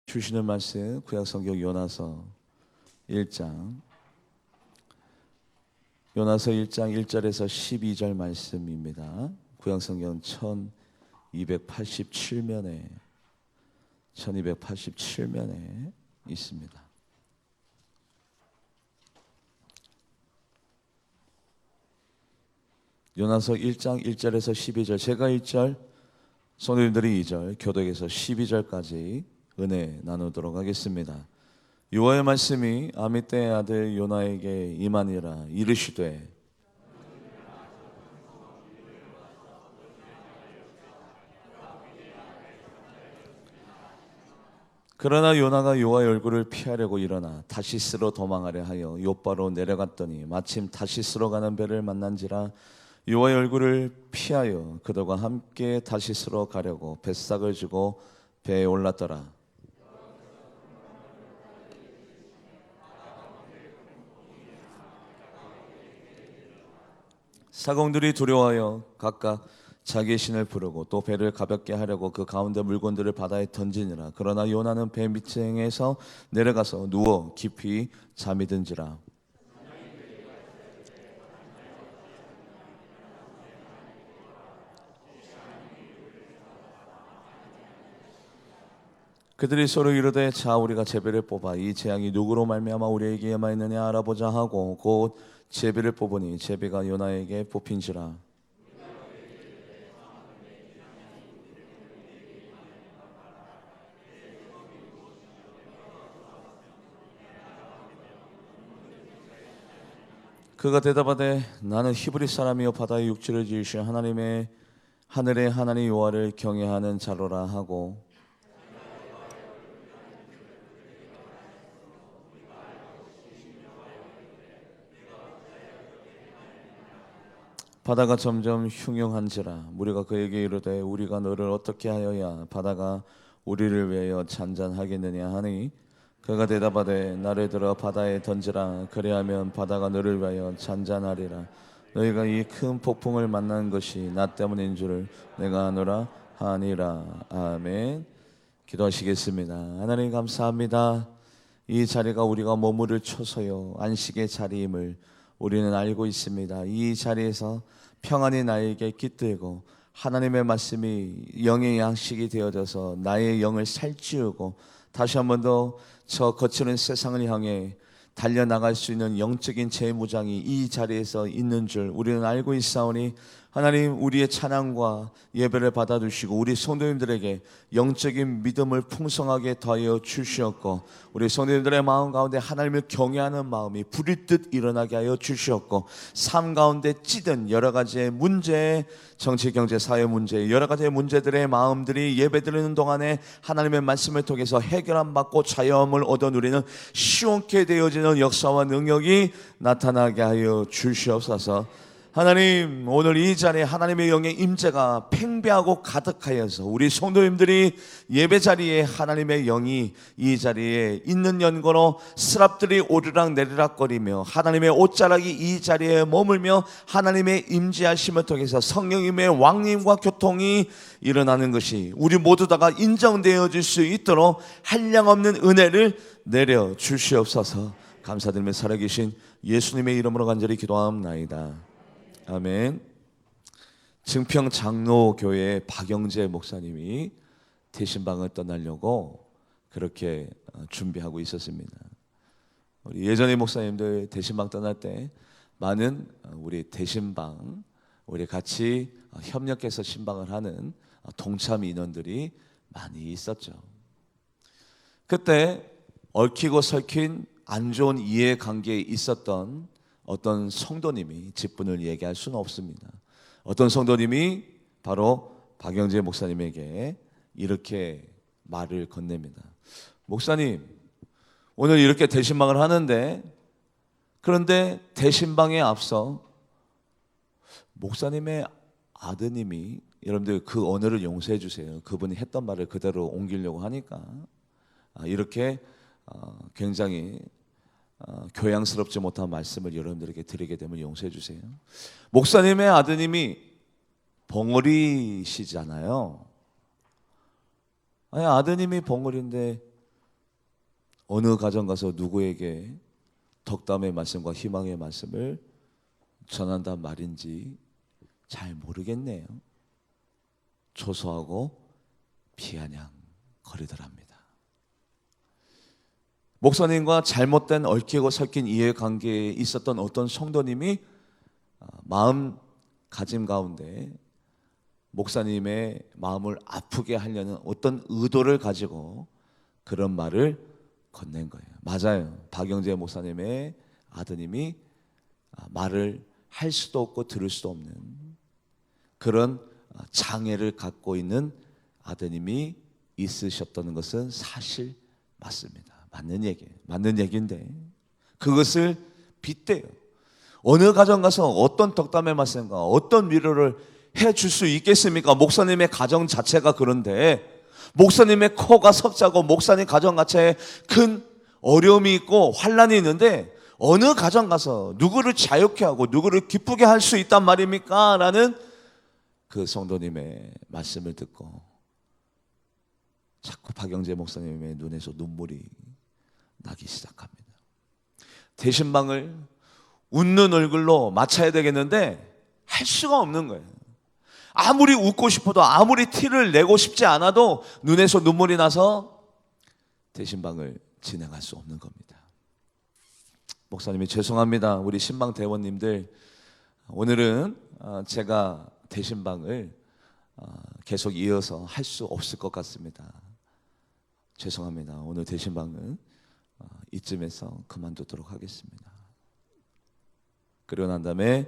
주시는 말씀 구약성경 요나서 1장 1절에서 12절 말씀입니다. 구약성경 1287면에 있습니다. 요나서 1장 1절에서 12절, 제가 1절, 성도님들이 2절, 교독에서 12절까지 은혜 나누도록 하겠습니다. 여호와의 말씀이 아미떼의 아들 요나에게 임하니라. 이르시되 그러나 요나가 여호와의 얼굴을 피하려고 일어나 다시스로 도망하려 하여 욥바로 내려갔더니 마침 다시스로 가는 배를 만난지라. 여호와의 얼굴을 피하여 그들과 함께 다시스로 가려고 뱃삭을 주고 배에 올랐더라. 사공들이 두려워하여 각각 자기의 신을 부르고 또 배를 가볍게 하려고 그 가운데 물건들을 바다에 던지니라. 그러나 요나는 배 밑층에서 내려가서 누워 깊이 잠이 든지라. 그들이 서로 이르되 자 우리가 제비를 뽑아 이 재앙이 누구로 말미암아 우리에게 임하였느냐 알아보자 하고 곧 제비를 뽑으니 제비가 요나에게 뽑힌지라. 그가 대답하되 나는 히브리 사람이요 바다의 육지를 지으신 하나님의 하늘의 하나님 여호와를 경외하는 자로라 하고 바다가 점점 흉흉한지라. 무리가 그에게 이르되 우리가 너를 어떻게 하여야 바다가 우리를 위하여 잔잔하겠느냐 하니 그가 대답하되 나를 들어 바다에 던지라. 그리하면 바다가 너를 위하여 잔잔하리라. 너희가 이 큰 폭풍을 만난 것이 나 때문인 줄을 내가 아노라 하니라. 아멘. 기도하시겠습니다. 하나님 감사합니다. 이 자리가 우리가 머무를 초소요 안식의 자리임을 우리는 알고 있습니다. 이 자리에서 평안이 나에게 깃들고 하나님의 말씀이 영의 양식이 되어져서 나의 영을 살찌우고 다시 한 번 더 저 거칠은 세상을 향해 달려나갈 수 있는 영적인 재무장이 이 자리에서 있는 줄 우리는 알고 있사오니 하나님 우리의 찬양과 예배를 받아주시고 우리 성도님들에게 영적인 믿음을 풍성하게 더하여 주시었고 우리 성도님들의 마음 가운데 하나님을 경외하는 마음이 부릿듯 일어나게 하여 주시었고 삶 가운데 찌든 여러 가지의 문제, 정치, 경제, 사회 문제 여러 가지의 문제들의 마음들이 예배드리는 동안에 하나님의 말씀을 통해서 해결함 받고 자유함을 얻어 누리는 시원케 되어지는 역사와 능력이 나타나게 하여 주시옵소서. 하나님 오늘 이 자리에 하나님의 영의 임재가 팽배하고 가득하여서 우리 성도님들이 예배 자리에 하나님의 영이 이 자리에 있는 연고로 스랍들이 오르락 내리락거리며 하나님의 옷자락이 이 자리에 머물며 하나님의 임재하심을 통해서 성령님의 왕림과 교통이 일어나는 것이 우리 모두 다가 인정되어질 수 있도록 한량없는 은혜를 내려 주시옵소서. 감사드리며 살아계신 예수님의 이름으로 간절히 기도하옵나이다. 아멘. 증평 장로교회 박영재 목사님이 대신방을 떠나려고 그렇게 준비하고 있었습니다. 우리 예전에 목사님들 대신방 떠날 때 많은 우리 대신방 우리 같이 협력해서 신방을 하는 동참 인원들이 많이 있었죠. 그때 얽히고 설킨 안 좋은 이해관계에 있었던 어떤 성도님이 직분을 얘기할 수는 없습니다. 어떤 성도님이 바로 박영재 목사님에게 이렇게 말을 건넵니다. 목사님, 오늘 이렇게 대신방을 하는데 그런데 대신방에 앞서 목사님의 아드님이 여러분들 그 언어를 용서해 주세요. 그분이 했던 말을 그대로 옮기려고 하니까 이렇게 굉장히 교양스럽지 못한 말씀을 여러분들에게 드리게 되면 용서해 주세요. 목사님의 아드님이 벙어리시잖아요. 아니, 아드님이 벙어리인데 어느 가정 가서 누구에게 덕담의 말씀과 희망의 말씀을 전한단 말인지 잘 모르겠네요. 초소하고 비아냥 거리더랍니다. 목사님과 잘못된 얽히고 섞인 이해관계에 있었던 어떤 성도님이 마음가짐 가운데 목사님의 마음을 아프게 하려는 어떤 의도를 가지고 그런 말을 건넨 거예요. 맞아요. 박영재 목사님의 아드님이 말을 할 수도 없고 들을 수도 없는 그런 장애를 갖고 있는 아드님이 있으셨다는 것은 사실 맞습니다. 맞는 얘기예요. 맞는 얘기인데 그것을 빗대요. 어느 가정 가서 어떤 덕담의 말씀과 어떤 위로를 해줄 수 있겠습니까? 목사님의 가정 자체가 그런데 목사님의 코가 석자고 목사님 가정 자체에 큰 어려움이 있고 환란이 있는데 어느 가정 가서 누구를 자유케 하고 누구를 기쁘게 할 수 있단 말입니까? 라는 그 성도님의 말씀을 듣고 자꾸 박영재 목사님의 눈에서 눈물이 나기 시작합니다. 대신방을 웃는 얼굴로 맞춰야 되겠는데 할 수가 없는 거예요. 아무리 웃고 싶어도 아무리 티를 내고 싶지 않아도 눈에서 눈물이 나서 대신방을 진행할 수 없는 겁니다. 목사님이 죄송합니다. 우리 신방 대원님들 오늘은 제가 대신방을 계속 이어서 할 수 없을 것 같습니다. 죄송합니다. 오늘 대신방은 이쯤에서 그만두도록 하겠습니다. 그러고 난 다음에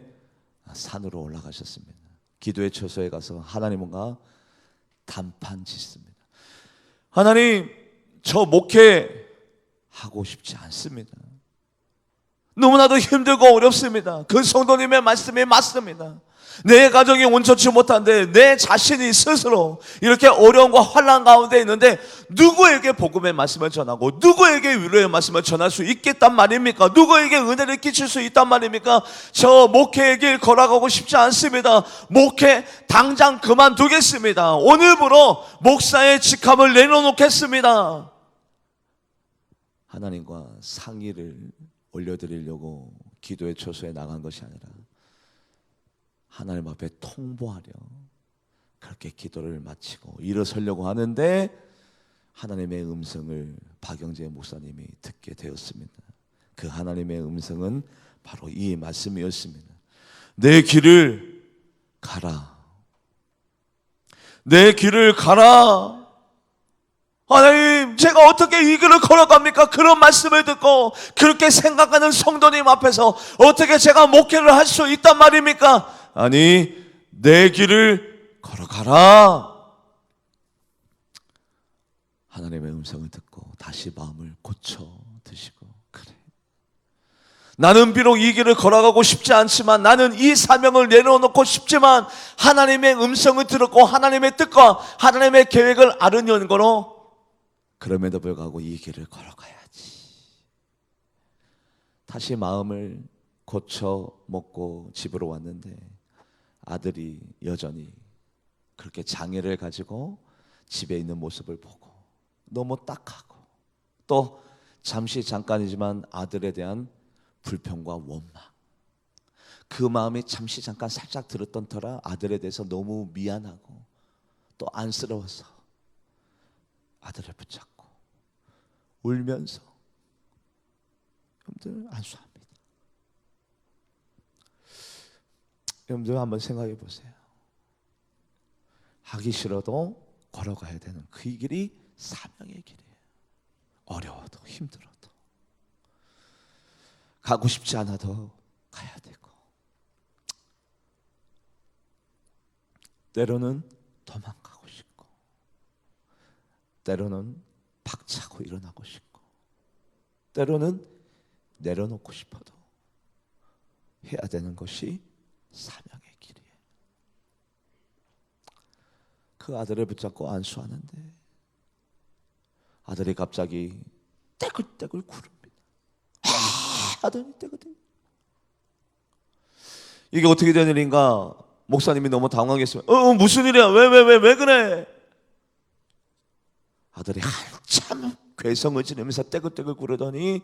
산으로 올라가셨습니다. 기도의 처소에 가서 하나님과 단판 짓습니다. 하나님, 저 목회하고 싶지 않습니다. 너무나도 힘들고 어렵습니다. 그 성도님의 말씀이 맞습니다. 내 가정이 온전치 못한데 내 자신이 스스로 이렇게 어려움과 환난 가운데 있는데 누구에게 복음의 말씀을 전하고 누구에게 위로의 말씀을 전할 수 있겠단 말입니까? 누구에게 은혜를 끼칠 수 있단 말입니까? 저 목회의 길 걸어가고 싶지 않습니다. 목회 당장 그만두겠습니다. 오늘부로 목사의 직함을 내려놓겠습니다. 하나님과 상의를 올려드리려고 기도의 처소에 나간 것이 아니라 하나님 앞에 통보하려 그렇게 기도를 마치고 일어서려고 하는데 하나님의 음성을 박영재 목사님이 듣게 되었습니다. 그 하나님의 음성은 바로 이 말씀이었습니다. 내 길을 가라. 내 길을 가라. 하나님, 제가 어떻게 이 길을 걸어갑니까? 그런 말씀을 듣고 그렇게 생각하는 성도님 앞에서 어떻게 제가 목회를 할 수 있단 말입니까? 아니, 내 길을 걸어가라. 하나님의 음성을 듣고 다시 마음을 고쳐 드시고, 그래, 나는 비록 이 길을 걸어가고 싶지 않지만, 나는 이 사명을 내려놓고 싶지만 하나님의 음성을 들었고 하나님의 뜻과 하나님의 계획을 아는 연고로 그럼에도 불구하고 이 길을 걸어가야지. 다시 마음을 고쳐 먹고 집으로 왔는데 아들이 여전히 그렇게 장애를 가지고 집에 있는 모습을 보고 너무 딱하고 또 잠깐이지만 아들에 대한 불평과 원망, 그 마음이 잠시 잠깐 살짝 들었던 터라 아들에 대해서 너무 미안하고 또 안쓰러워서 아들을 붙잡고 울면서 여러분들 안수합니다. 여러분들 한번 생각해 보세요. 하기 싫어도 걸어가야 되는 그 길이 사명의 길이에요. 어려워도 힘들어도 가고 싶지 않아도 가야 되고 때로는 도망가고 싶고 때로는 박차고 일어나고 싶고 때로는 내려놓고 싶어도 해야 되는 것이 사명의 길이에요. 그 아들을 붙잡고 안수하는데 아들이 갑자기 떼굴떼굴 구릅니다. 아들이 떼굴떼굴. 이게 어떻게 된 일인가? 목사님이 너무 당황했어요. 무슨 일이야? 왜 그래? 아들이 한참 괴성을 지르면서 떼굴떼굴 구르더니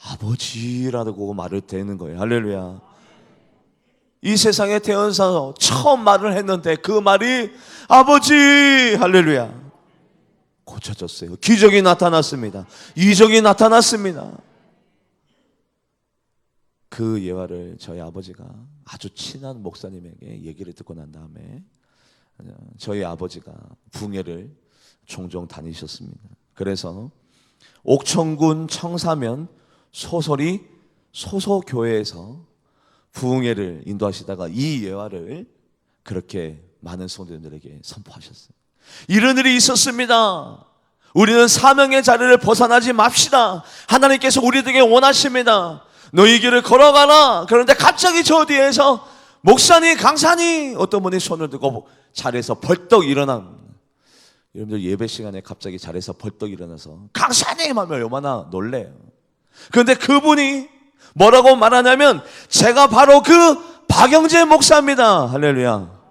아버지라고 말을 대는 거예요. 할렐루야. 이 세상에 태어나서 처음 말을 했는데 그 말이 아버지. 할렐루야. 고쳐졌어요. 기적이 나타났습니다. 이적이 나타났습니다. 그 예화를 저희 아버지가 아주 친한 목사님에게 얘기를 듣고 난 다음에 저희 아버지가 붕해를 종종 다니셨습니다. 그래서 옥천군 청사면 소설이 소소교회에서 부흥회를 인도하시다가 이 예화를 그렇게 많은 성도님들에게 선포하셨어요. 이런 일이 있었습니다. 우리는 사명의 자리를 벗어나지 맙시다. 하나님께서 우리에게 원하십니다. 너희 길을 걸어가라. 그런데 갑자기 저 뒤에서 목사님, 강사님, 어떤 분이 손을 들고 자리에서 벌떡 일어난, 여러분들 예배 시간에 갑자기 자리에서 벌떡 일어나서 강사님 하면 얼마나 놀래요. 그런데 그분이 뭐라고 말하냐면 제가 바로 그 박영재 목사입니다. 할렐루야.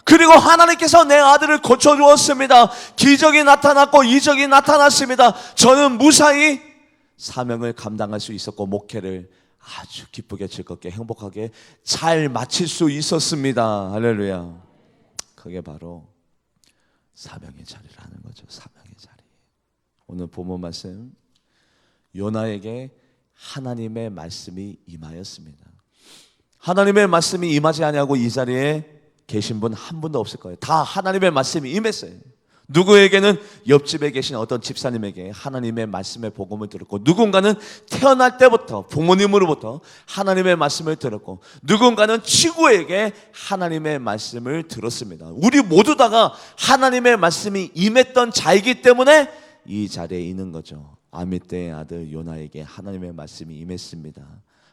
그리고 하나님께서 내 아들을 고쳐주었습니다. 기적이 나타났고 이적이 나타났습니다. 저는 무사히 사명을 감당할 수 있었고 목회를 아주 기쁘게 즐겁게 행복하게 잘 마칠 수 있었습니다. 할렐루야. 그게 바로 사명의 자리라는 거죠. 사명의 자리. 오늘 본문 말씀, 요나에게 하나님의 말씀이 임하였습니다. 하나님의 말씀이 임하지 아니하고 이 자리에 계신 분 한 분도 없을 거예요. 다 하나님의 말씀이 임했어요. 누구에게는 옆집에 계신 어떤 집사님에게 하나님의 말씀의 복음을 들었고, 누군가는 태어날 때부터 부모님으로부터 하나님의 말씀을 들었고, 누군가는 친구에게 하나님의 말씀을 들었습니다. 우리 모두 다가 하나님의 말씀이 임했던 자이기 때문에 이 자리에 있는 거죠. 아미떼의 아들 요나에게 하나님의 말씀이 임했습니다.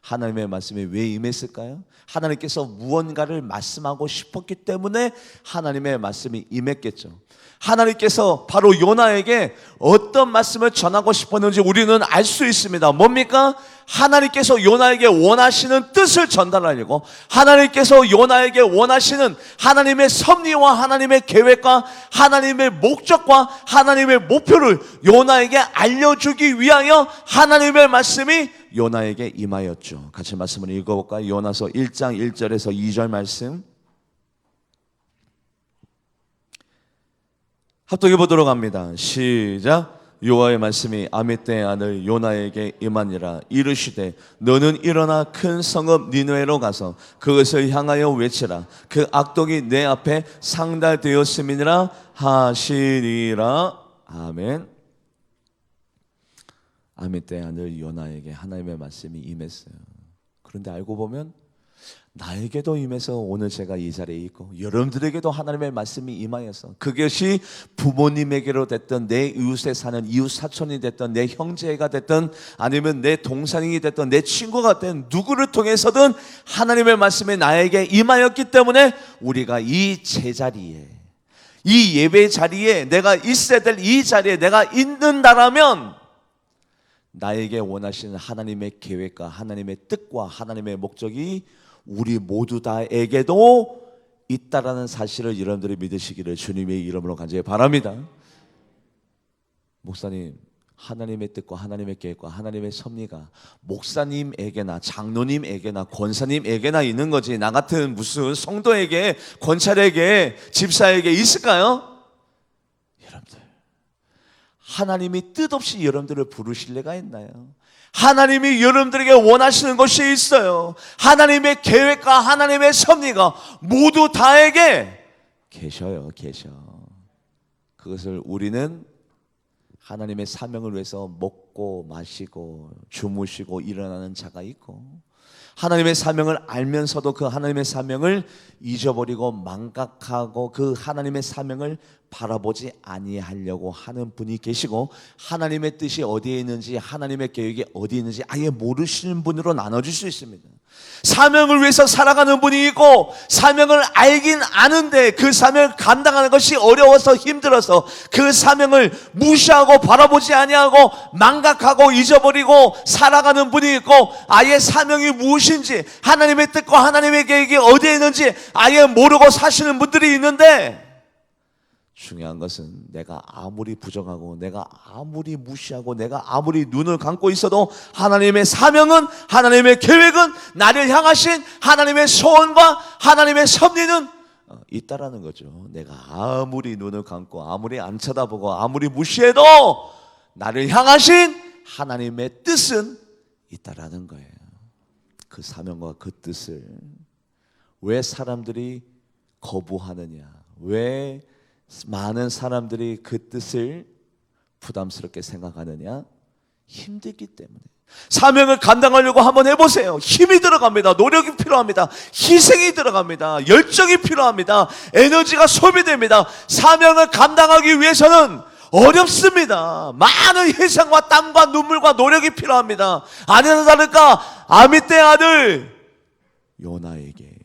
하나님의 말씀이 왜 임했을까요? 하나님께서 무언가를 말씀하고 싶었기 때문에 하나님의 말씀이 임했겠죠. 하나님께서 바로 요나에게 어떤 말씀을 전하고 싶었는지 우리는 알 수 있습니다. 뭡니까? 하나님께서 요나에게 원하시는 뜻을 전달하려고, 하나님께서 요나에게 원하시는 하나님의 섭리와 하나님의 계획과 하나님의 목적과 하나님의 목표를 요나에게 알려주기 위하여 하나님의 말씀이 요나에게 임하였죠. 같이 말씀을 읽어볼까요? 요나서 1장 1절에서 2절 말씀 합독해 보도록 합니다. 시작. 여호와의 말씀이 아미떼의 아들 요나에게 임하니라. 이르시되 너는 일어나 큰 성읍 니느웨로 가서 그것을 향하여 외치라. 그 악독이 내 앞에 상달되었음이니라 하시리라. 아멘. 아미떼의 아들 요나에게 하나님의 말씀이 임했어요. 그런데 알고 보면 나에게도 임해서 오늘 제가 이 자리에 있고 여러분들에게도 하나님의 말씀이 임하여서, 그것이 부모님에게로 됐던, 내 이웃에 사는 이웃 사촌이 됐던, 내 형제가 됐던, 아니면 내 동생이 됐던, 내 친구가 된 누구를 통해서든 하나님의 말씀이 나에게 임하였기 때문에 우리가 이 제자리에, 이 예배 자리에 내가 있어야 될 이 자리에 내가 있는다라면 나에게 원하시는 하나님의 계획과 하나님의 뜻과 하나님의 목적이 우리 모두 다에게도 있다라는 사실을 여러분들이 믿으시기를 주님의 이름으로 간절히 바랍니다. 목사님, 하나님의 뜻과 하나님의 계획과 하나님의 섭리가 목사님에게나 장로님에게나 권사님에게나 있는 거지 나 같은 무슨 성도에게, 권찰에게, 집사에게 있을까요? 여러분들, 하나님이 뜻없이 여러분들을 부르실 리가 있나요? 하나님이 여러분들에게 원하시는 것이 있어요. 하나님의 계획과 하나님의 섭리가 모두 다에게 계셔요. 계셔. 그것을 우리는 하나님의 사명을 위해서 먹고 마시고 주무시고 일어나는 자가 있고, 하나님의 사명을 알면서도 그 하나님의 사명을 잊어버리고 망각하고 그 하나님의 사명을 바라보지 아니하려고 하는 분이 계시고, 하나님의 뜻이 어디에 있는지 하나님의 계획이 어디에 있는지 아예 모르시는 분으로 나눠질 수 있습니다. 사명을 위해서 살아가는 분이 있고, 사명을 알긴 아는데 그 사명을 감당하는 것이 어려워서 힘들어서 그 사명을 무시하고 바라보지 아니하고 망각하고 잊어버리고 살아가는 분이 있고, 아예 사명이 무엇인지 하나님의 뜻과 하나님의 계획이 어디에 있는지 아예 모르고 사시는 분들이 있는데, 중요한 것은 내가 아무리 부정하고 내가 아무리 무시하고 내가 아무리 눈을 감고 있어도 하나님의 사명은, 하나님의 계획은, 나를 향하신 하나님의 소원과 하나님의 섭리는 있다라는 거죠. 내가 아무리 눈을 감고 아무리 안 쳐다보고 아무리 무시해도 나를 향하신 하나님의 뜻은 있다라는 거예요. 그 사명과 그 뜻을 왜 사람들이 거부하느냐, 왜 많은 사람들이 그 뜻을 부담스럽게 생각하느냐? 힘들기 때문에. 사명을 감당하려고 한번 해보세요. 힘이 들어갑니다. 노력이 필요합니다. 희생이 들어갑니다. 열정이 필요합니다. 에너지가 소비됩니다. 사명을 감당하기 위해서는 어렵습니다. 많은 희생과 땀과 눈물과 노력이 필요합니다. 아니나 다를까 아미떼 아들 요나에게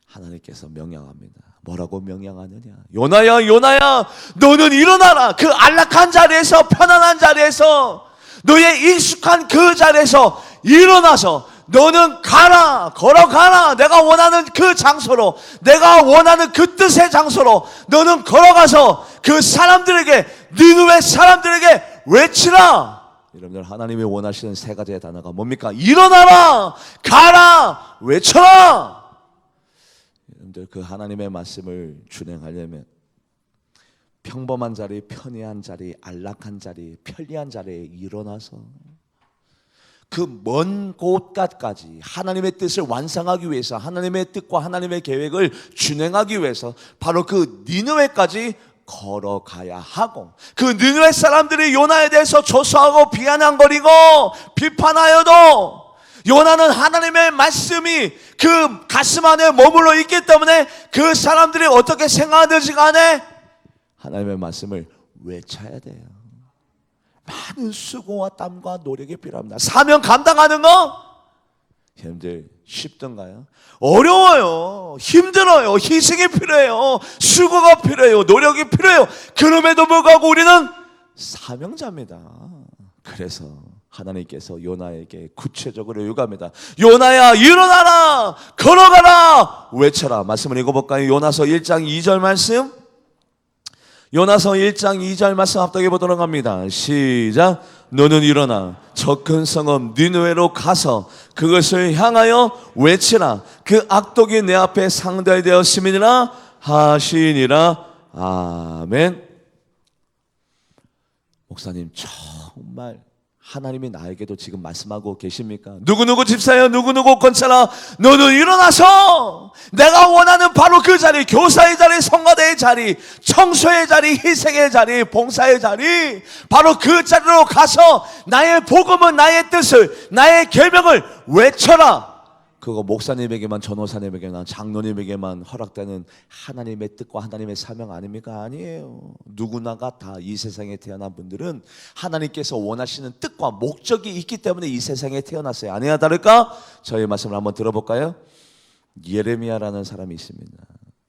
하나님께서 명령합니다. 뭐라고 명령하느냐? 요나야, 요나야, 너는 일어나라. 그 안락한 자리에서, 편안한 자리에서, 너의 익숙한 그 자리에서 일어나서 너는 가라, 걸어가라. 내가 원하는 그 장소로, 내가 원하는 그 뜻의 장소로 너는 걸어가서 그 사람들에게, 니느웨 사람들에게 외치라. 여러분들, 하나님이 원하시는 세 가지의 단어가 뭡니까? 일어나라, 가라, 외쳐라. 여러분들, 그 하나님의 말씀을 준행하려면 평범한 자리, 편리한 자리, 안락한 자리, 편리한 자리에 일어나서 그 먼 곳까지 하나님의 뜻을 완성하기 위해서, 하나님의 뜻과 하나님의 계획을 준행하기 위해서 바로 그 니느웨까지 걸어가야 하고, 그 니느웨 사람들이 요나에 대해서 조소하고 비아냥거리고 비판하여도 요나는 하나님의 말씀이 그 가슴 안에 머물러 있기 때문에 그 사람들이 어떻게 생각하든지 간에 하나님의 말씀을 외쳐야 돼요. 많은 수고와 땀과 노력이 필요합니다. 사명 감당하는 거 여러분들 쉽던가요? 어려워요. 힘들어요. 희생이 필요해요. 수고가 필요해요. 노력이 필요해요. 그럼에도 불구하고 우리는 사명자입니다. 그래서 하나님께서 요나에게 구체적으로 요구합니다. 요나야, 일어나라, 걸어가라, 외쳐라. 말씀을 읽어볼까요? 요나서 1장 2절 말씀. 요나서 1장 2절 말씀 합독해 보도록 합니다. 시작. 너는 일어나 저 큰 성읍 니느웨로 가서 그것을 향하여 외치라. 그 악독이 내 앞에 상달되었음이니라 하시니라. 아멘. 목사님, 정말 하나님이 나에게도 지금 말씀하고 계십니까? 누구누구 집사여, 누구누구 권사라, 너는 일어나서 내가 원하는 바로 그 자리, 교사의 자리, 성가대의 자리, 청소의 자리, 희생의 자리, 봉사의 자리, 바로 그 자리로 가서 나의 복음은, 나의 뜻을, 나의 계명을 외쳐라. 그거 목사님에게만, 전호사님에게만, 장로님에게만 허락되는 하나님의 뜻과 하나님의 사명 아닙니까? 아니에요. 누구나가 다 이 세상에 태어난 분들은 하나님께서 원하시는 뜻과 목적이 있기 때문에 이 세상에 태어났어요. 아니나 다를까? 저희 말씀을 한번 들어볼까요? 예레미야라는 사람이 있습니다.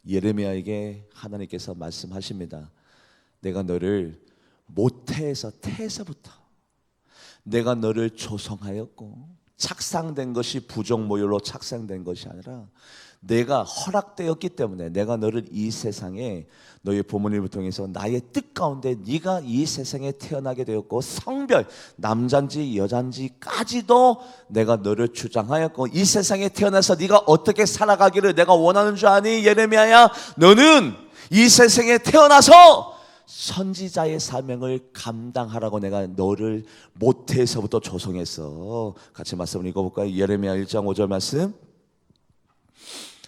예레미야에게 하나님께서 말씀하십니다. 내가 너를 모태에서, 태에서부터 내가 너를 조성하였고, 착상된 것이 부정 모율로 착상된 것이 아니라 내가 허락되었기 때문에 내가 너를 이 세상에, 너의 부모님을 통해서 나의 뜻 가운데 네가 이 세상에 태어나게 되었고, 성별 남잔지 여잔지까지도 내가 너를 주장하였고, 이 세상에 태어나서 네가 어떻게 살아가기를 내가 원하는 줄 아니? 예레미야야, 너는 이 세상에 태어나서 선지자의 사명을 감당하라고 내가 너를 모태에서부터 조성했어. 같이 말씀을 읽어볼까요? 예레미야 1장 5절 말씀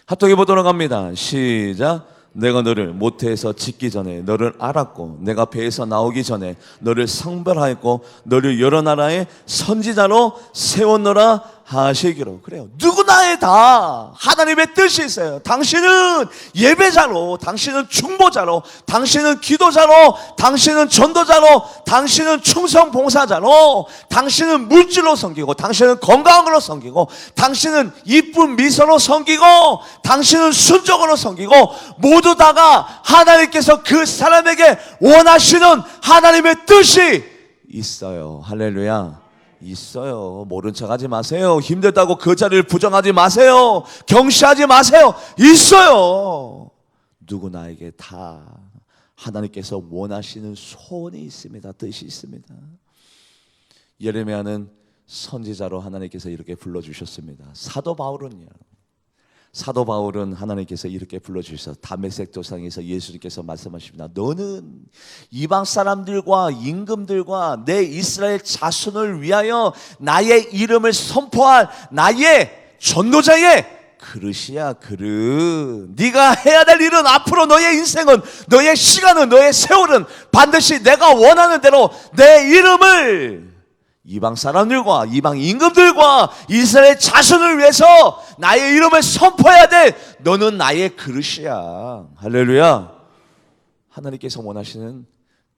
합독해 보도록 합니다. 시작. 내가 너를 모태에서 짓기 전에 너를 알았고, 내가 배에서 나오기 전에 너를 성별하였고, 너를 여러 나라의 선지자로 세웠노라 하시기로. 그래요. 누구나에 다 하나님의 뜻이 있어요. 당신은 예배자로, 당신은 중보자로, 당신은 기도자로, 당신은 전도자로, 당신은 충성 봉사자로, 당신은 물질로 섬기고, 당신은 건강으로 섬기고, 당신은 이쁜 미소로 섬기고, 당신은 순종으로 섬기고, 모두 다가 하나님께서 그 사람에게 원하시는 하나님의 뜻이 있어요. 할렐루야. 있어요. 모른 척 하지 마세요. 힘들다고 그 자리를 부정하지 마세요. 경시하지 마세요. 있어요. 누구나에게 다 하나님께서 원하시는 소원이 있습니다. 뜻이 있습니다. 예레미야는 선지자로 하나님께서 이렇게 불러주셨습니다. 사도 바울은 하나님께서 이렇게 불러주셔서 다메섹 도상에서 예수님께서 말씀하십니다. 너는 이방 사람들과 임금들과 내 이스라엘 자손을 위하여 나의 이름을 선포할 나의 전도자의 그릇이야, 그릇. 네가 해야 될 일은, 앞으로 너의 인생은, 너의 시간은, 너의 세월은 반드시 내가 원하는 대로 내 이름을 이방 사람들과 이방 임금들과 이스라엘 자손을 위해서 나의 이름을 선포해야 돼. 너는 나의 그릇이야. 할렐루야. 하나님께서 원하시는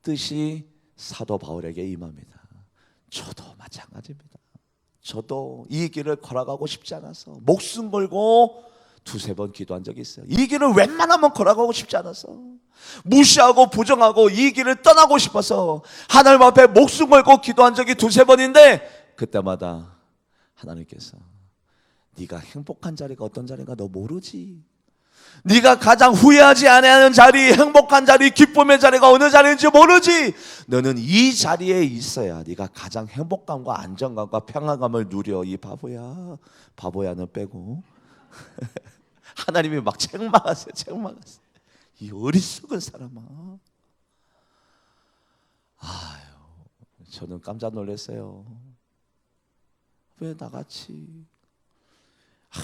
뜻이 사도 바울에게 임합니다. 저도 마찬가지입니다. 저도 이 길을 걸어가고 싶지 않아서 목숨 걸고 두세 번 기도한 적이 있어요. 이 길을 웬만하면 걸어가고 싶지 않아서 무시하고 부정하고 이 길을 떠나고 싶어서 하나님 앞에 목숨 걸고 기도한 적이 두세 번인데, 그때마다 하나님께서 네가 행복한 자리가 어떤 자리인가 너 모르지. 네가 가장 후회하지 않아야 하는 자리, 행복한 자리, 기쁨의 자리가 어느 자리인지 모르지. 너는 이 자리에 있어야 네가 가장 행복감과 안정감과 평안감을 누려. 이 바보야. 바보야는 빼고 하나님이 막 책망하세요. 이 어리석은 사람아. 아유, 저는 깜짝 놀랐어요. 왜 나같이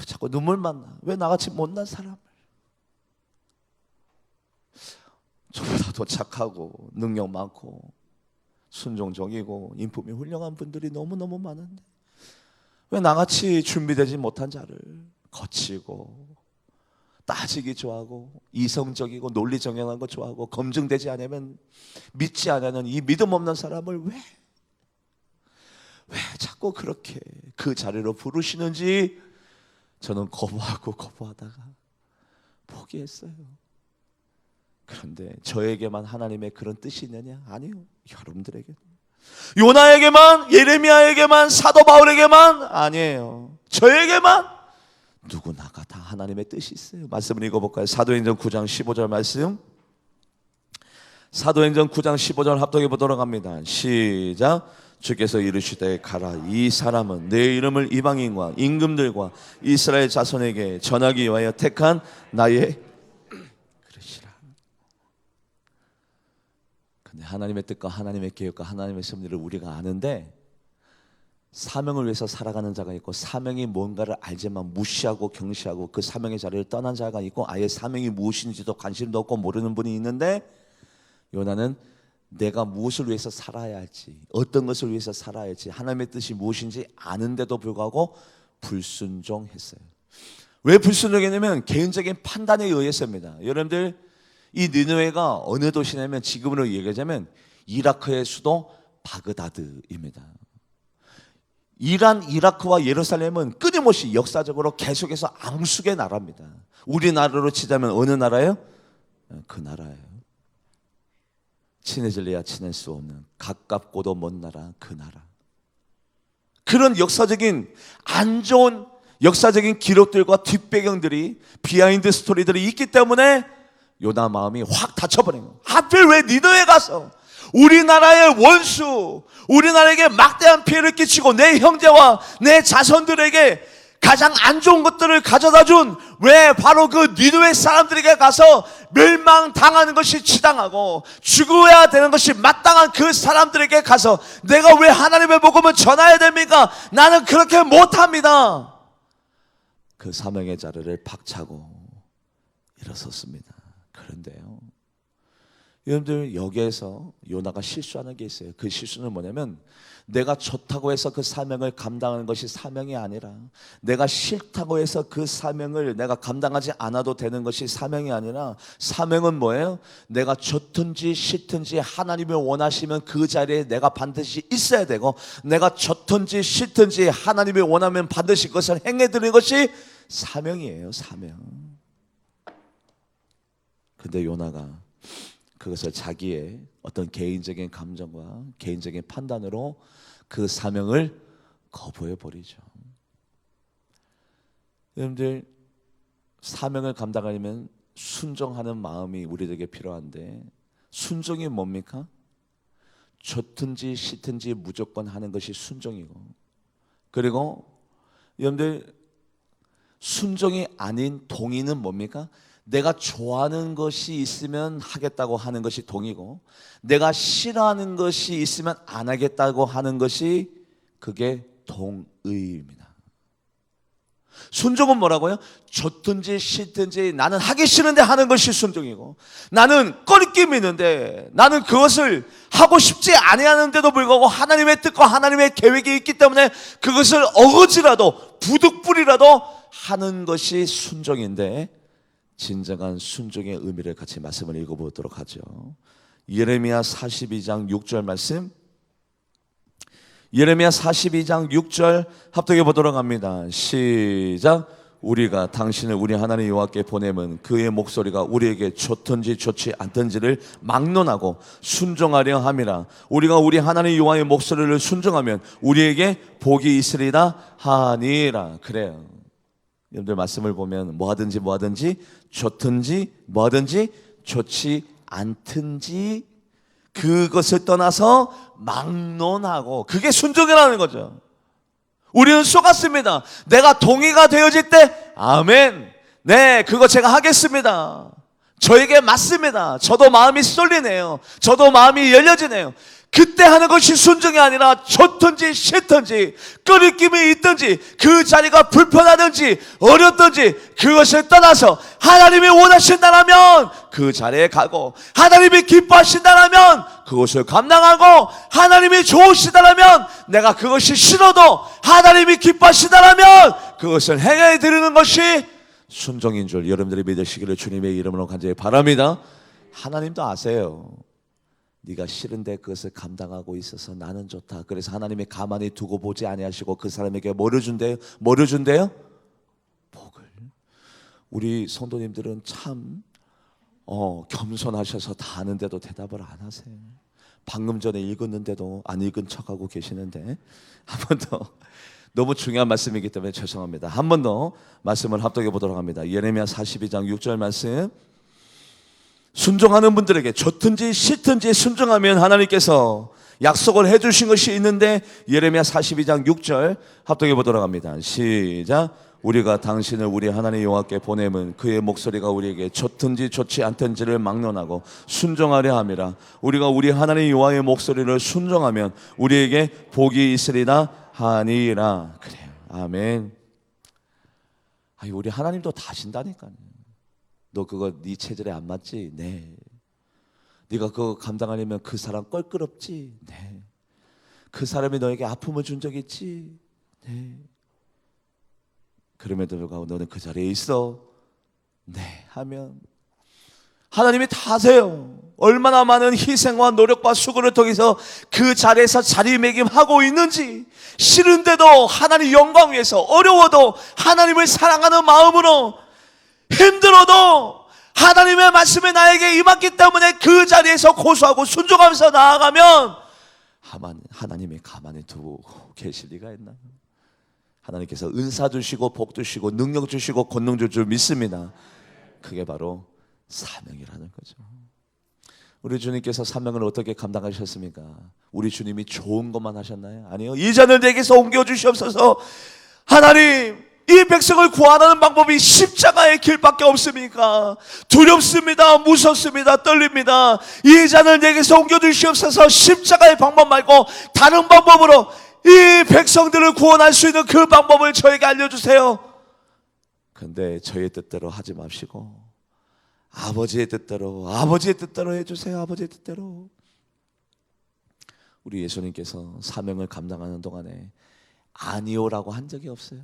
자꾸 눈물만 나. 왜 나같이 못난 사람을, 저보다 더 착하고 능력 많고 순종적이고 인품이 훌륭한 분들이 너무너무 많은데 왜 나같이 준비되지 못한 자를, 거치고 따지기 좋아하고 이성적이고 논리정연한 거 좋아하고 검증되지 않으면 믿지 않는 이 믿음 없는 사람을 왜 자꾸 그렇게 그 자리로 부르시는지 저는 거부하다가 포기했어요. 그런데 저에게만 하나님의 그런 뜻이 있느냐? 아니요. 여러분들에게, 요나에게만, 예레미야에게만, 사도 바울에게만 아니에요. 저에게만, 누구나가 다 하나님의 뜻이 있어요. 말씀을 읽어볼까요? 사도행전 9장 15절 말씀. 사도행전 9장 15절 합독해 보도록 합니다. 시작. 주께서 이르시되 가라. 이 사람은 내 이름을 이방인과 임금들과 이스라엘 자손에게 전하기 위하여 택한 나의 그릇이라. 근데 하나님의 뜻과 하나님의 계획과 하나님의 섭리를 우리가 아는데, 사명을 위해서 살아가는 자가 있고, 사명이 뭔가를 알지만 무시하고 경시하고 그 사명의 자리를 떠난 자가 있고, 아예 사명이 무엇인지도 관심도 없고 모르는 분이 있는데, 요나는 내가 무엇을 위해서 살아야 할지, 어떤 것을 위해서 살아야 할지, 하나님의 뜻이 무엇인지 아는데도 불구하고 불순종했어요. 왜 불순종했냐면 개인적인 판단에 의해서입니다. 여러분들, 이 니느웨가 어느 도시냐면 지금으로 얘기하자면 이라크의 수도 바그다드입니다. 이라크와 예루살렘은 끊임없이 역사적으로 계속해서 앙숙의 나라입니다. 우리나라로 치자면 어느 나라예요? 그 나라예요. 친해질래야 친할 수 없는, 가깝고도 먼 나라, 그 나라. 그런 역사적인 안 좋은 역사적인 기록들과 뒷배경들이, 비하인드 스토리들이 있기 때문에 요나 마음이 확 닫혀버린 거예요. 하필 왜 니느웨에 가서 우리나라의 원수, 우리나라에게 막대한 피해를 끼치고 내 형제와 내 자손들에게 가장 안 좋은 것들을 가져다 준, 왜 바로 그 니느웨 사람들에게 가서 멸망당하는 것이 지당하고 죽어야 되는 것이 마땅한 그 사람들에게 가서 내가 왜 하나님의 복음을 전해야 됩니까? 나는 그렇게 못합니다. 그 사명의 자리를 박차고 일어섰습니다. 그런데요, 여러분들, 여기에서 요나가 실수하는 게 있어요. 그 실수는 뭐냐면, 내가 좋다고 해서 그 사명을 감당하는 것이 사명이 아니라, 내가 싫다고 해서 그 사명을 내가 감당하지 않아도 되는 것이 사명이 아니라, 사명은 뭐예요? 내가 좋든지 싫든지 하나님이 원하시면 그 자리에 내가 반드시 있어야 되고, 내가 좋든지 싫든지 하나님이 원하면 반드시 그것을 행해드리는 것이 사명이에요. 사명. 근데 요나가 그것을 자기의 어떤 개인적인 감정과 개인적인 판단으로 그 사명을 거부해버리죠. 여러분들, 사명을 감당하려면 순종하는 마음이 우리에게 필요한데, 순종이 뭡니까? 좋든지 싫든지 무조건 하는 것이 순종이고, 그리고 여러분들 순종이 아닌 동의는 뭡니까? 내가 좋아하는 것이 있으면 하겠다고 하는 것이 동의고, 내가 싫어하는 것이 있으면 안 하겠다고 하는 것이 그게 동의입니다. 순종은 뭐라고요? 좋든지 싫든지 나는 하기 싫은데 하는 것이 순종이고, 나는 꺼리낌이 있는데 나는 그것을 하고 싶지 아니하는데도 불구하고 하나님의 뜻과 하나님의 계획이 있기 때문에 그것을 어거지라도 부득불이라도 하는 것이 순종인데, 진정한 순종의 의미를 같이 말씀을 읽어보도록 하죠. 예레미야 42장 6절 말씀, 예레미야 42장 6절 합독해 보도록 합니다. 시작. 우리가 당신을 우리 하나님 여호와께 보내면 그의 목소리가 우리에게 좋든지 좋지 않든지를 막론하고 순종하려 함이라. 우리가 우리 하나님 여호와의 목소리를 순종하면 우리에게 복이 있으리라 하니라. 그래요. 여러분들 말씀을 보면 뭐하든지 좋든지 뭐하든지 좋지 않든지 그것을 떠나서 막론하고, 그게 순종이라는 거죠. 우리는 속았습니다. 내가 동의가 되어질 때 아멘, 네 그거 제가 하겠습니다, 저에게 맞습니다, 저도 마음이 쏠리네요, 저도 마음이 열려지네요. 그때 하는 것이 순종이 아니라 좋든지 싫든지 꺼리낌이 있든지 그 자리가 불편하든지 어렵든지 그것을 떠나서 하나님이 원하신다라면 그 자리에 가고, 하나님이 기뻐하신다라면 그것을 감당하고, 하나님이 좋으시다라면 내가 그것이 싫어도 하나님이 기뻐하시다라면 그것을 행해 드리는 것이 순종인 줄 여러분들이 믿으시기를 주님의 이름으로 간절히 바랍니다. 하나님도 아세요. 네가 싫은데 그것을 감당하고 있어서 나는 좋다. 그래서 하나님이 가만히 두고 보지 아니하시고 그 사람에게 뭐를 준대요? 뭐를 준대요? 복을. 우리 성도님들은 참 겸손하셔서 다 아는데도 대답을 안 하세요. 방금 전에 읽었는데도 안 읽은 척하고 계시는데, 한 번 더, 너무 중요한 말씀이기 때문에 죄송합니다. 한 번 더 말씀을 합독해 보도록 합니다. 예레미야 42장 6절 말씀, 순종하는 분들에게 좋든지 싫든지 순종하면 하나님께서 약속을 해주신 것이 있는데, 예레미야 42장 6절 합독해 보도록 합니다. 시작. 우리가 당신을 우리 하나님 여호와께 보내면 그의 목소리가 우리에게 좋든지 좋지 않든지를 막론하고 순종하려 함이라. 우리가 우리 하나님 여호와의 목소리를 순종하면 우리에게 복이 있으리라 하니라. 그래요. 아멘. 우리 하나님도 다 아신다니까요. 너 그거 네 체질에 안 맞지? 네. 네가 그거 감당하려면 그 사람 껄끄럽지? 네. 그 사람이 너에게 아픔을 준 적 있지? 네. 그럼에도 불구하고 너는 그 자리에 있어? 네. 하면 하나님이 다 아세요. 얼마나 많은 희생과 노력과 수고를 통해서 그 자리에서 자리매김하고 있는지. 싫은데도 하나님 영광 위해서, 어려워도 하나님을 사랑하는 마음으로, 힘들어도 하나님의 말씀이 나에게 임했기 때문에 그 자리에서 고소하고 순종하면서 나아가면 하나님이 가만히 두고 계실 리가 있나? 하나님께서 은사 주시고 복 주시고 능력 주시고 권능 줄 줄 믿습니다. 그게 바로 사명이라는 거죠. 우리 주님께서 사명을 어떻게 감당하셨습니까? 우리 주님이 좋은 것만 하셨나요? 아니요. 이 잔을 내게서 옮겨 주시옵소서. 하나님, 이 백성을 구하는 방법이 십자가의 길밖에 없습니까? 두렵습니다, 무섭습니다, 떨립니다. 이 잔을 내게서 옮겨 주시옵소서. 십자가의 방법 말고 다른 방법으로 이 백성들을 구원할 수 있는 그 방법을 저에게 알려주세요. 근데 저의 뜻대로 하지 마시고 아버지의 뜻대로 해주세요. 아버지의 뜻대로. 우리 예수님께서 사명을 감당하는 동안에 아니오라고 한 적이 없어요.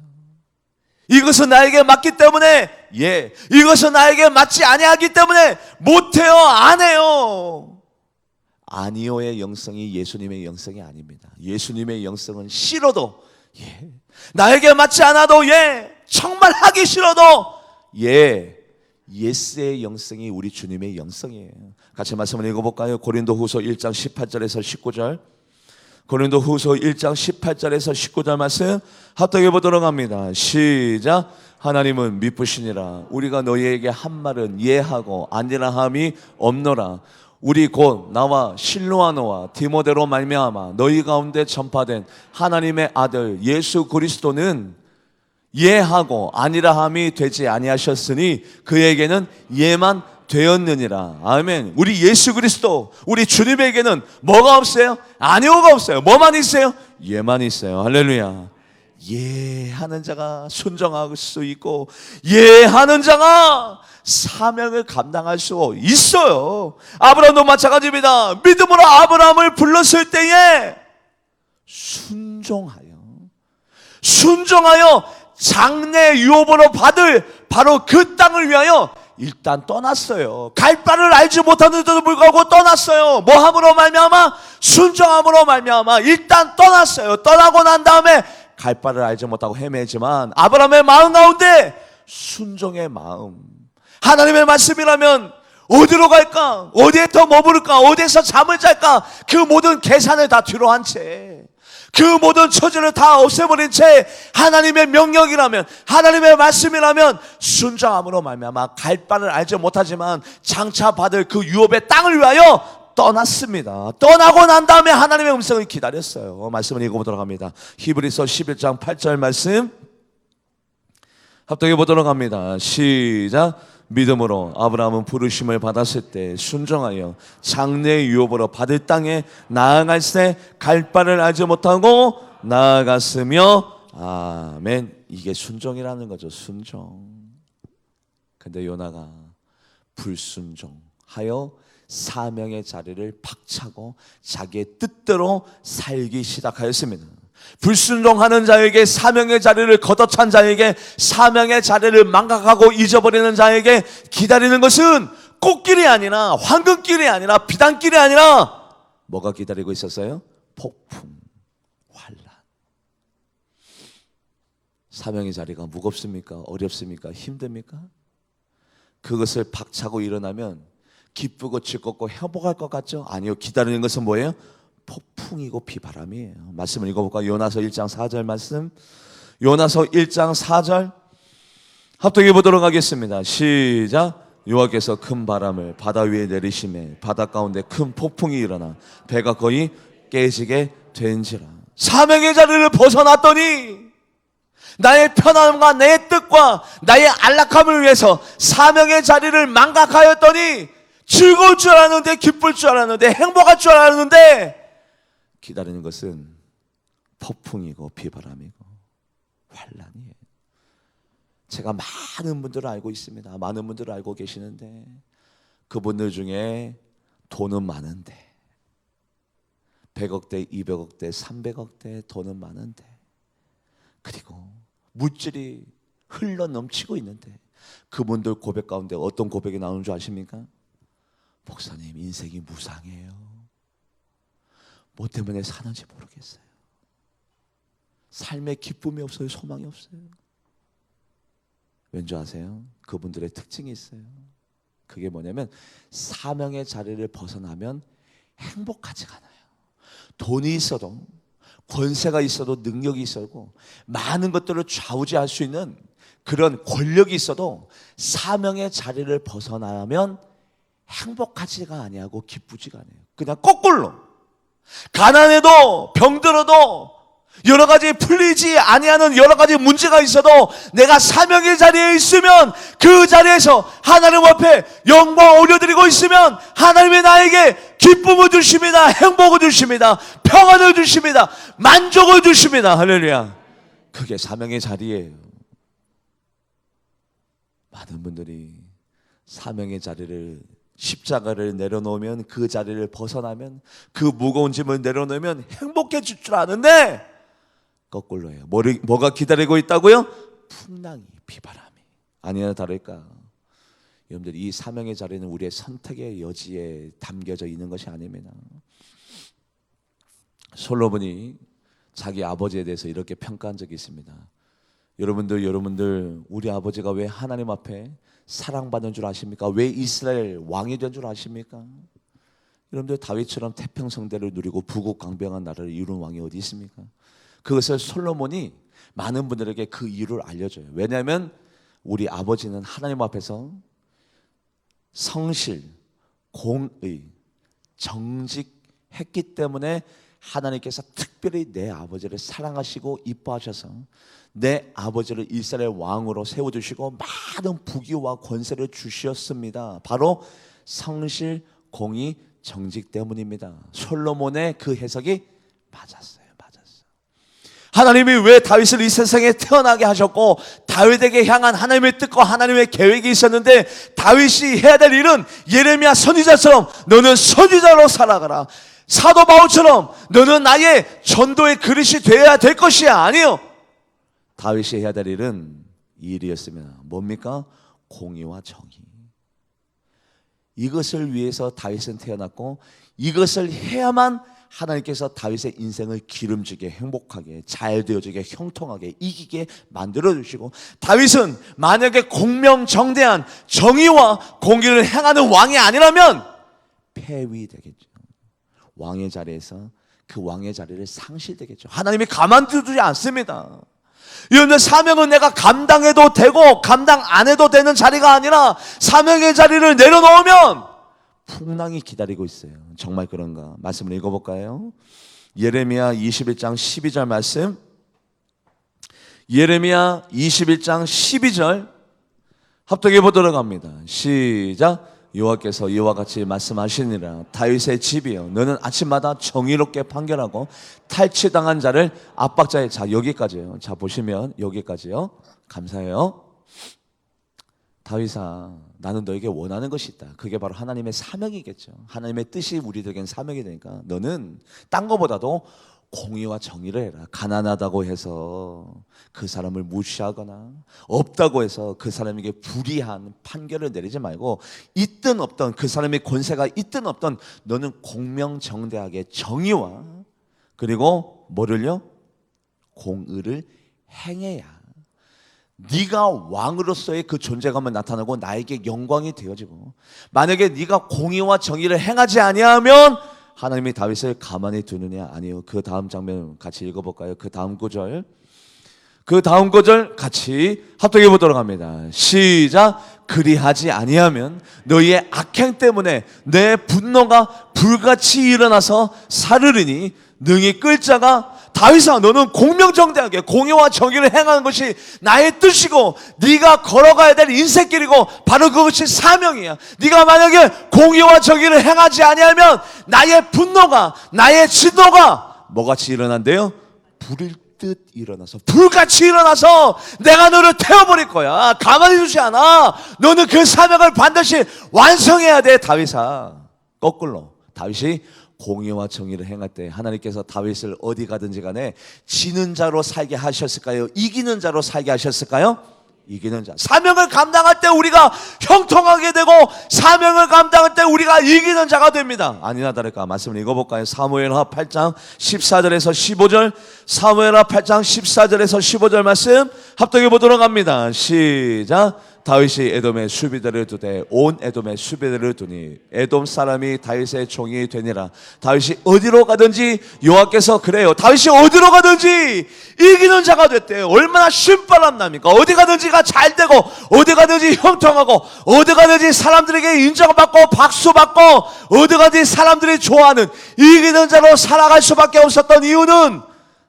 이것은 나에게 맞기 때문에 예, 이것은 나에게 맞지 아니하기 때문에 못해요, 안 해요. 아니오의 영성이 예수님의 영성이 아닙니다. 예수님의 영성은 싫어도 예, 나에게 맞지 않아도 예, 정말 하기 싫어도 예, 예스의 영성이 우리 주님의 영성이에요. 같이 말씀을 읽어볼까요? 고린도후서 1장 18절에서 19절. 고린도후서 1장 18절에서 19절 말씀 합독해 보도록 합니다. 시작. 하나님은 미쁘시니라. 우리가 너희에게 한 말은 예하고 아니라 함이 없노라. 우리 곧 나와 실로아노와 디모데로 말미암아 너희 가운데 전파된 하나님의 아들 예수 그리스도는 예하고 아니라함이 되지 아니하셨으니 그에게는 예만 되었느니라. 아멘. 우리 예수 그리스도, 우리 주님에게는 뭐가 없어요? 아니오가 없어요. 뭐만 있어요? 예만 있어요. 할렐루야. 예하는 자가 순종할 수 있고 예하는 자가 사명을 감당할 수 있어요. 아브라함도 마찬가지입니다. 믿음으로 아브라함을 불렀을 때에 순종하여 장래 유업으로 받을 바로 그 땅을 위하여 일단 떠났어요. 갈 바를 알지 못하는데도 불구하고 떠났어요. 뭐함으로 말미암아? 순종함으로 말미암아 일단 떠났어요. 떠나고 난 다음에 갈 바를 알지 못하고 헤매지만 아브라함의 마음 가운데 순종의 마음, 하나님의 말씀이라면 어디로 갈까? 어디에 더 머무를까? 어디에서 잠을 잘까? 그 모든 계산을 다 뒤로 한 채, 그 모든 처지를 다 없애버린 채 하나님의 명령이라면, 하나님의 말씀이라면 순종함으로 말미암아 갈 바를 알지 못하지만 장차 받을 그 유업의 땅을 위하여 떠났습니다. 떠나고 난 다음에 하나님의 음성을 기다렸어요. 말씀을 읽어보도록 합니다. 히브리서 11장 8절 말씀 합독해 보도록 합니다. 시작. 믿음으로 아브라함은 부르심을 받았을 때 순종하여 장래 유업으로 받을 땅에 나아갈새 갈 바를 알지 못하고 나아갔으며. 아멘. 이게 순종이라는 거죠. 순종. 근데 요나가 불순종하여 사명의 자리를 박차고 자기의 뜻대로 살기 시작하였습니다. 불순종하는 자에게, 사명의 자리를 걷어찬 자에게, 사명의 자리를 망각하고 잊어버리는 자에게 기다리는 것은 꽃길이 아니라, 황금길이 아니라, 비단길이 아니라 뭐가 기다리고 있었어요? 폭풍, 환란. 사명의 자리가 무겁습니까? 어렵습니까? 힘듭니까? 그것을 박차고 일어나면 기쁘고 즐겁고 행복할 것 같죠? 아니요. 기다리는 것은 뭐예요? 폭풍이고 비바람이에요. 말씀을 읽어볼까요? 요나서 1장 4절 말씀. 요나서 1장 4절 합독해 보도록 하겠습니다. 시작. 여호와께서 큰 바람을 바다 위에 내리심에 바다 가운데 큰 폭풍이 일어나 배가 거의 깨지게 된지라. 사명의 자리를 벗어났더니 나의 편안함과 내 뜻과 나의 안락함을 위해서 사명의 자리를 망각하였더니 즐거울 줄 알았는데, 기쁠 줄 알았는데, 행복할 줄 알았는데 기다리는 것은 폭풍이고 비바람이고 환란이에요. 제가 많은 분들을 알고 있습니다. 많은 분들을 알고 계시는데 그분들 중에 돈은 많은데 100억대, 200억대, 300억대 돈은 많은데 그리고 물질이 흘러 넘치고 있는데 그분들 고백 가운데 어떤 고백이 나오는 줄 아십니까? 목사님, 인생이 무상해요. 뭐 때문에 사는지 모르겠어요. 삶에 기쁨이 없어요. 소망이 없어요. 왠지 아세요? 그분들의 특징이 있어요. 그게 뭐냐면 사명의 자리를 벗어나면 행복하지가 않아요. 돈이 있어도, 권세가 있어도, 능력이 있어도, 많은 것들을 좌우지할 수 있는 그런 권력이 있어도 사명의 자리를 벗어나면 행복하지가 아니하고 기쁘지가 않아요. 그냥 거꾸로 가난해도 병들어도 여러 가지 풀리지 아니하는 여러 가지 문제가 있어도 내가 사명의 자리에 있으면 그 자리에서 하나님 앞에 영광 올려드리고 있으면 하나님이 나에게 기쁨을 주십니다. 행복을 주십니다. 평안을 주십니다. 만족을 주십니다. 할렐루야. 그게 사명의 자리예요. 많은 분들이 사명의 자리를, 십자가를 내려놓으면, 그 자리를 벗어나면, 그 무거운 짐을 내려놓으면 행복해질 줄 아는데 거꾸로예요. 뭐가 기다리고 있다고요? 풍랑이, 비바람이. 아니나 다를까 여러분들, 이 사명의 자리는 우리의 선택의 여지에 담겨져 있는 것이 아닙니다. 솔로몬이 자기 아버지에 대해서 이렇게 평가한 적이 있습니다. 여러분들 우리 아버지가 왜 하나님 앞에 사랑받는 줄 아십니까? 왜 이스라엘 왕이 된 줄 아십니까? 여러분들 다윗처럼 태평성대를 누리고 부국강병한 나라를 이룬 왕이 어디 있습니까? 그것을 솔로몬이 많은 분들에게 그 이유를 알려줘요. 왜냐하면 우리 아버지는 하나님 앞에서 성실, 공의, 정직했기 때문에 하나님께서 특별히 내 아버지를 사랑하시고 이뻐하셔서 내 아버지를 이스라엘 왕으로 세워주시고 많은 부귀와 권세를 주셨습니다. 바로 성실, 공의, 정직 때문입니다. 솔로몬의 그 해석이 맞았어요. 하나님이 왜 다윗을 이 세상에 태어나게 하셨고 다윗에게 향한 하나님의 뜻과 하나님의 계획이 있었는데 다윗이 해야 될 일은 예레미야 선지자처럼 너는 선지자로 살아가라, 사도 바울처럼 너는 나의 전도의 그릇이 되어야 될 것이야. 아니요, 다윗이 해야 될 일은 이 일이었습니다. 뭡니까? 공의와 정의. 이것을 위해서 다윗은 태어났고 이것을 해야만 하나님께서 다윗의 인생을 기름지게, 행복하게, 잘 되어지게, 형통하게, 이기게 만들어주시고, 다윗은 만약에 공명정대한 정의와 공의를 행하는 왕이 아니라면 폐위되겠죠. 왕의 자리에서 그 왕의 자리를 상실되겠죠. 하나님이 가만두지 않습니다. 여러분들, 사명은 내가 감당해도 되고 감당 안 해도 되는 자리가 아니라 사명의 자리를 내려놓으면 풍랑이 기다리고 있어요. 정말 그런가? 말씀을 읽어볼까요? 예레미야 21장 12절 말씀. 예레미야 21장 12절 합독해 보도록 합니다. 시작. 여호와께서 이와 같이 말씀하시니라. 다윗의 집이여, 너는 아침마다 정의롭게 판결하고 탈취당한 자를 압박자에. 자, 여기까지요. 자, 보시면 여기까지요. 감사해요. 다윗아, 나는 너에게 원하는 것이 있다. 그게 바로 하나님의 사명이겠죠. 하나님의 뜻이 우리들에겐 사명이 되니까 너는 딴 거보다도 공의와 정의를 해라. 가난하다고 해서 그 사람을 무시하거나 없다고 해서 그 사람에게 불이한 판결을 내리지 말고, 있든 없든 그 사람의 권세가 있든 없든 너는 공명정대하게 정의와 그리고 뭐를요? 공의를 행해야 네가 왕으로서의 그 존재감을 나타나고 나에게 영광이 되어지고, 만약에 네가 공의와 정의를 행하지 아니하면 하나님이 다윗을 가만히 두느냐? 아니요. 그 다음 장면 같이 읽어볼까요? 그 다음 구절 같이 합독해 보도록 합니다. 시작. 그리하지 아니하면 너희의 악행 때문에 내 분노가 불같이 일어나서 사르르니 능히 끌 자가, 다윗아, 너는 공명정대하게 공의와 정의를 행하는 것이 나의 뜻이고 네가 걸어가야 될 인생길이고 바로 그것이 사명이야. 네가 만약에 공의와 정의를 행하지 아니하면 나의 분노가, 나의 진노가 뭐같이 일어난대요? 불일 듯 일어나서, 불같이 일어나서 내가 너를 태워버릴 거야. 가만히 두지 않아. 너는 그 사명을 반드시 완성해야 돼. 다윗아, 거꾸로 다윗이 공의와 정의를 행할 때 하나님께서 다윗을 어디 가든지 간에 지는 자로 살게 하셨을까요? 이기는 자로 살게 하셨을까요? 이기는 자. 사명을 감당할 때 우리가 형통하게 되고 사명을 감당할 때 우리가 이기는 자가 됩니다. 아니나 다를까? 말씀을 읽어볼까요? 사무엘하 8장 14절에서 15절. 사무엘하 8장 14절에서 15절 말씀 합독해 보도록 합니다. 시작. 다윗이 에돔의 수비대를 두되 온 에돔의 수비대를 두니 에돔 사람이 다윗의 종이 되니라. 다윗이 어디로 가든지 여호와께서 그래요. 다윗이 어디로 가든지 이기는 자가 됐대요. 얼마나 신바람 납니까? 어디 가든지가 잘 되고 어디 가든지 형통하고 어디 가든지 사람들에게 인정받고 박수받고 어디 가든지 사람들이 좋아하는 이기는 자로 살아갈 수밖에 없었던 이유는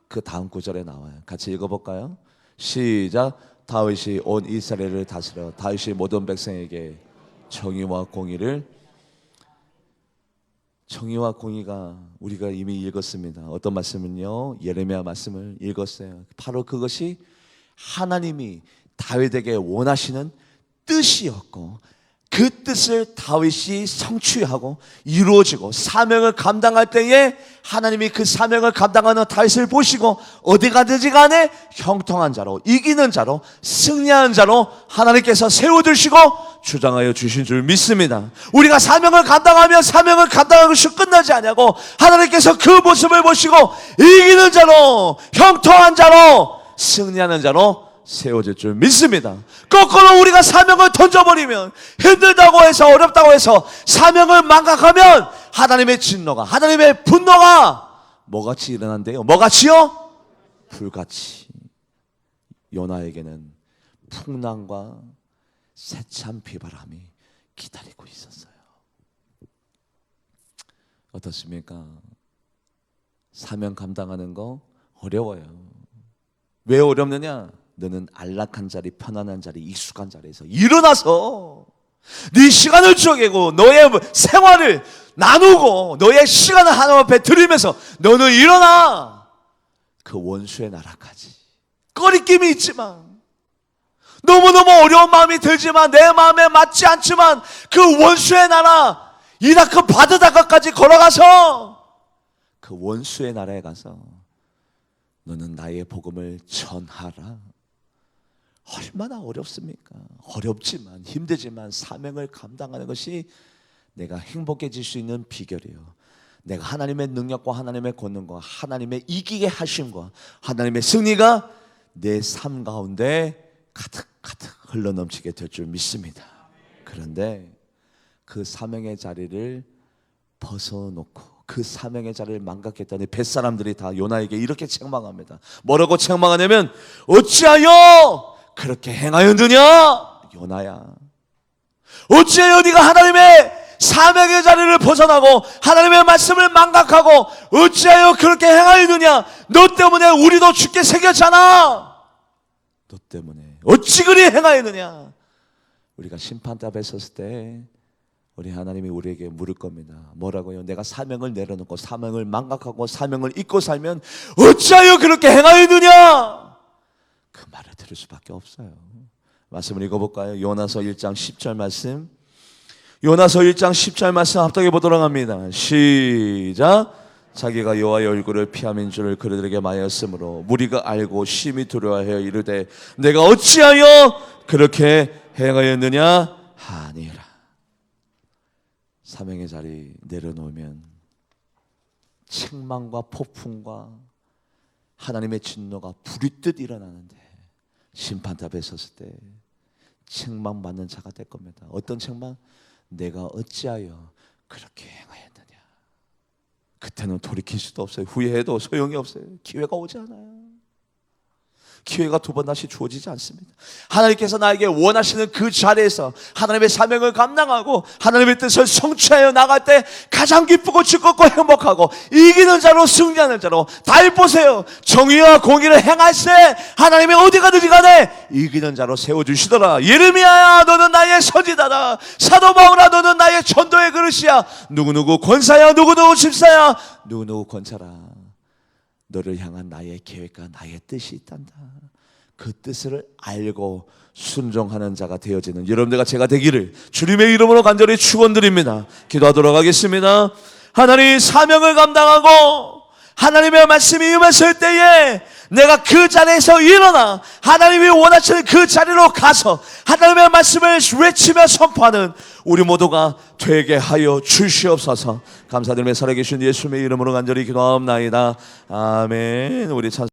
그 다음 구절에 나와요. 같이 읽어볼까요? 시작. 다윗이 온 이스라엘을 다스려 다윗이 모든 백성에게 정의와 공의를. 정의와 공의가 우리가 이미 읽었습니다. 어떤 말씀은요? 예레미야 말씀을 읽었어요. 바로 그것이 하나님이 다윗에게 원하시는 뜻이었고 그 뜻을 다윗이 성취하고 이루어지고 사명을 감당할 때에 하나님이 그 사명을 감당하는 다윗을 보시고 어디 가든지 간에 형통한 자로, 이기는 자로, 승리하는 자로 하나님께서 세워두시고 주장하여 주신 줄 믿습니다. 우리가 사명을 감당하면 사명을 감당하는 것이 끝나지 않냐고 하나님께서 그 모습을 보시고 이기는 자로, 형통한 자로, 승리하는 자로 세워질 줄 믿습니다. 거꾸로 우리가 사명을 던져버리면, 힘들다고 해서 어렵다고 해서 사명을 망각하면 하나님의 진노가, 하나님의 분노가 뭐같이 일어난대요? 뭐같이요? 불같이. 요나에게는 풍랑과 세찬 비바람이 기다리고 있었어요. 어떻습니까? 사명 감당하는 거 어려워요. 왜 어렵느냐? 너는 안락한 자리, 편안한 자리, 익숙한 자리에서 일어나서 네 시간을 쪼개고 너의 생활을 나누고 너의 시간을 하나님 앞에 드리면서 너는 일어나. 그 원수의 나라까지. 꺼리낌이 있지만, 너무너무 어려운 마음이 들지만, 내 마음에 맞지 않지만 그 원수의 나라 이라크 바드다가까지 걸어가서 그 원수의 나라에 가서 너는 나의 복음을 전하라. 얼마나 어렵습니까? 어렵지만 힘들지만 사명을 감당하는 것이 내가 행복해질 수 있는 비결이에요. 내가 하나님의 능력과 하나님의 권능과 하나님의 이기게 하심과 하나님의 승리가 내 삶 가운데 가득가득 흘러넘치게 될 줄 믿습니다. 그런데 그 사명의 자리를 벗어놓고 그 사명의 자리를 망각했더니 뱃사람들이 다 요나에게 이렇게 책망합니다. 뭐라고 책망하냐면, 어찌하여 그렇게 행하였느냐? 요나야, 어찌하여 네가 하나님의 사명의 자리를 벗어나고 하나님의 말씀을 망각하고 어찌하여 그렇게 행하였느냐? 너 때문에 우리도 죽게 생겼잖아. 너 때문에 어찌 그리 행하였느냐? 우리가 심판답에 섰을 때 우리 하나님이 우리에게 물을 겁니다. 뭐라고요? 내가 사명을 내려놓고 사명을 망각하고 사명을 잊고 살면 어찌하여 그렇게 행하였느냐? 그 말을 들을 수밖에 없어요. 말씀을 읽어볼까요? 요나서 1장 10절 말씀. 요나서 1장 10절 말씀 합독해 보도록 합니다. 시작. 자기가 여호와의 얼굴을 피함인 줄을 그들에게 말하였으므로 무리가 알고 심히 두려워하여 이르되 내가 어찌하여 그렇게 행하였느냐 하니라. 사명의 자리 내려놓으면 책망과 폭풍과 하나님의 진노가 부리듯 일어나는데, 심판탑에 섰을 때 책망받는 자가 될 겁니다. 어떤 책망? 내가 어찌하여 그렇게 행하였느냐. 그때는 돌이킬 수도 없어요. 후회해도 소용이 없어요. 기회가 오지 않아요. 기회가 두 번 다시 주어지지 않습니다. 하나님께서 나에게 원하시는 그 자리에서 하나님의 사명을 감당하고 하나님의 뜻을 성취하여 나갈 때 가장 기쁘고 즐겁고 행복하고 이기는 자로 승리하는 자로, 다 보세요. 정의와 공의를 행할 때 하나님의 어디 가든지 간에 이기는 자로 세워주시더라. 예레미야야, 너는 나의 선지자다. 사도 바울아, 너는 나의 전도의 그릇이야. 누구누구 권사야, 누구누구 집사야, 누구누구 권사라. 너를 향한 나의 계획과 나의 뜻이 있단다. 그 뜻을 알고 순종하는 자가 되어지는 여러분들과 제가 되기를 주님의 이름으로 간절히 축원드립니다. 기도하도록 하겠습니다. 하나님, 사명을 감당하고 하나님의 말씀이 임했을 때에 내가 그 자리에서 일어나 하나님이 원하시는 그 자리로 가서 하나님의 말씀을 외치며 선포하는 우리 모두가 되게 하여 주시옵소서. 감사드리며 살아계신 예수님의 이름으로 간절히 기도하옵나이다. 아멘. 우리 찬